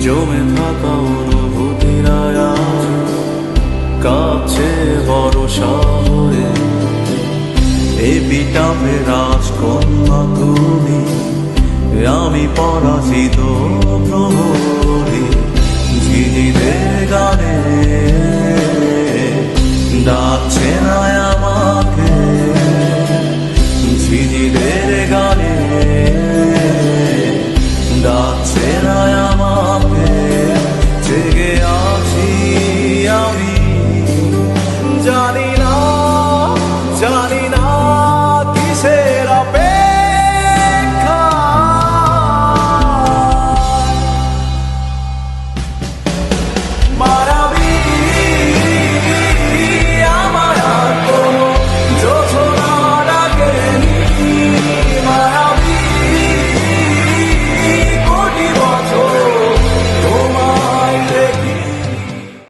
জমে থাকা অনুভূতিরা আজ কাছে বড় শহরে। এপিটাপে রাজকন্যা তুমি, আমি পরাজিত